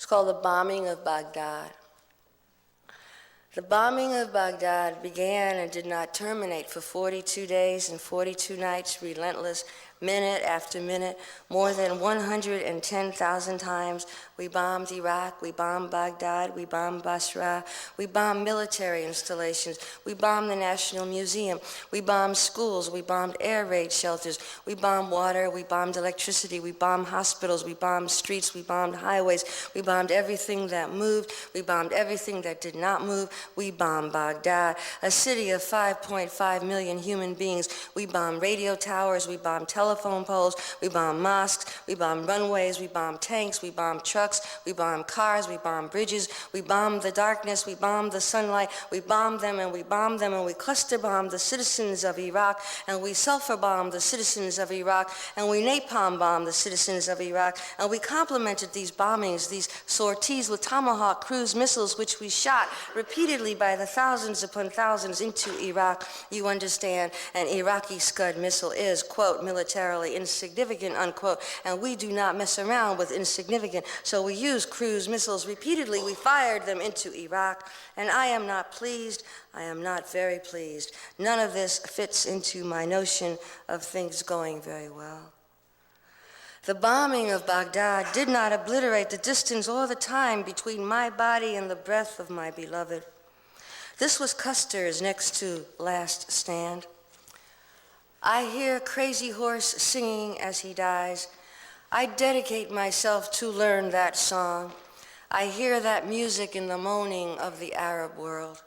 It's called the Bombing of Baghdad. The bombing of Baghdad began and did not terminate for 42 days and 42 nights, relentless, minute after minute, more than 110,000 times. We bombed Iraq, we bombed Baghdad, we bombed Basra, we bombed military installations, we bombed the National Museum, we bombed schools, we bombed air raid shelters, we bombed water, we bombed electricity, we bombed hospitals, we bombed streets, we bombed highways, we bombed everything that moved, we bombed everything that did not move. We bombed Baghdad, a city of 5.5 million human beings. We bombed radio towers, we bombed telephone poles, we bombed mosques, we bombed runways, we bombed tanks, we bombed trucks, we bombed cars, we bombed bridges, we bombed the darkness, we bombed the sunlight, we bombed them and we bombed them, and we cluster bombed the citizens of Iraq, and we sulfur bombed the citizens of Iraq, and we napalm bombed the citizens of Iraq, and we complemented these bombings, these sorties, with Tomahawk cruise missiles, which we shot repeatedly by the thousands upon thousands into Iraq. You understand, an Iraqi Scud missile is, quote, militarily insignificant, unquote, and we do not mess around with insignificant, so we use cruise missiles repeatedly. We fired them into Iraq, and I am not pleased. I am not very pleased. None of this fits into my notion of things going very well. The bombing of Baghdad did not obliterate the distance or the time between my body and the breath of my beloved. This was Custer's next to last stand. I hear Crazy Horse singing as he dies. I dedicate myself to learn that song. I hear that music in the moaning of the Arab world.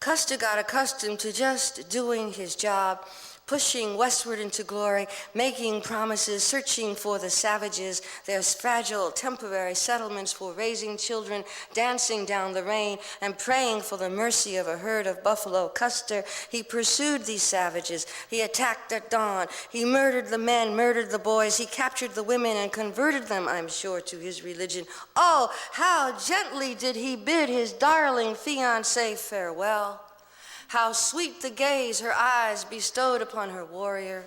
Custer got accustomed to just doing his job, pushing westward into glory, making promises, searching for the savages, their fragile temporary settlements for raising children, dancing down the rain, and praying for the mercy of a herd of buffalo. Custer, he pursued these savages. He attacked at dawn. He murdered the men, murdered the boys. He captured the women and converted them, I'm sure, to his religion. Oh, how gently did he bid his darling fiancée farewell. How sweet the gaze her eyes bestowed upon her warrior.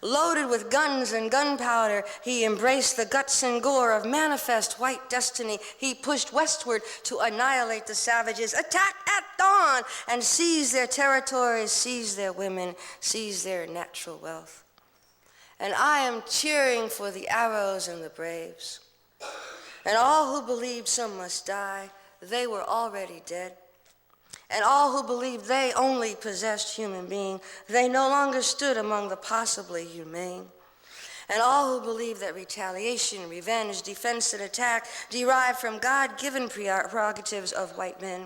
Loaded with guns and gunpowder, he embraced the guts and gore of manifest white destiny. He pushed westward to annihilate the savages, attack at dawn, and seize their territories, seize their women, seize their natural wealth. And I am cheering for the arrows and the braves. And all who believed some must die, they were already dead. And all who believed they only possessed human being, they no longer stood among the possibly humane. And all who believed that retaliation, revenge, defense, and attack derived from God-given prerogatives of white men.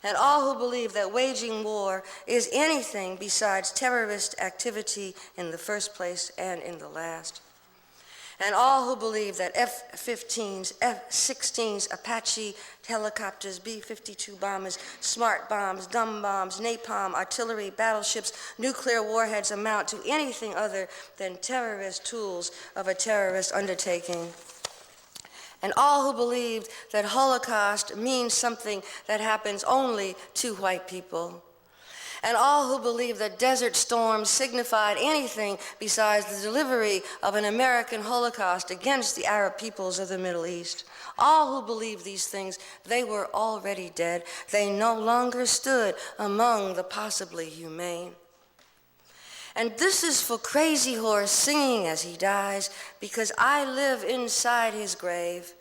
And all who believe that waging war is anything besides terrorist activity in the first place and in the last. And all who believe that F-15s, F-16s, Apache helicopters, B-52 bombers, smart bombs, dumb bombs, napalm, artillery, battleships, nuclear warheads amount to anything other than terrorist tools of a terrorist undertaking. And all who believed that Holocaust means something that happens only to white people. And all who believed that Desert Storm signified anything besides the delivery of an American Holocaust against the Arab peoples of the Middle East. All who believed these things, they were already dead. They no longer stood among the possibly humane. And this is for Crazy Horse singing as he dies, because I live inside his grave.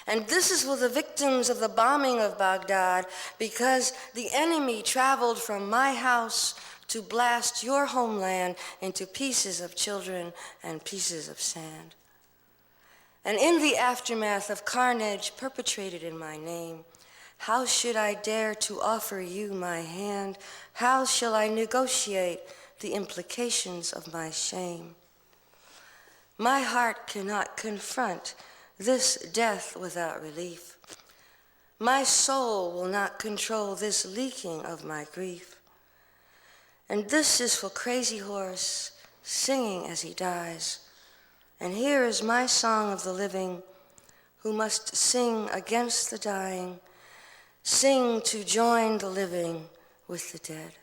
And this is for the victims of the bombing of Baghdad, because the enemy traveled from my house to blast your homeland into pieces of children and pieces of sand. And in the aftermath of carnage perpetrated in my name, how should I dare to offer you my hand? How shall I negotiate the implications of my shame? My heart cannot confront this death without relief. My soul will not control this leaking of my grief. And this is for Crazy Horse singing as he dies. And here is my song of the living, who must sing against the dying, sing to join the living with the dead.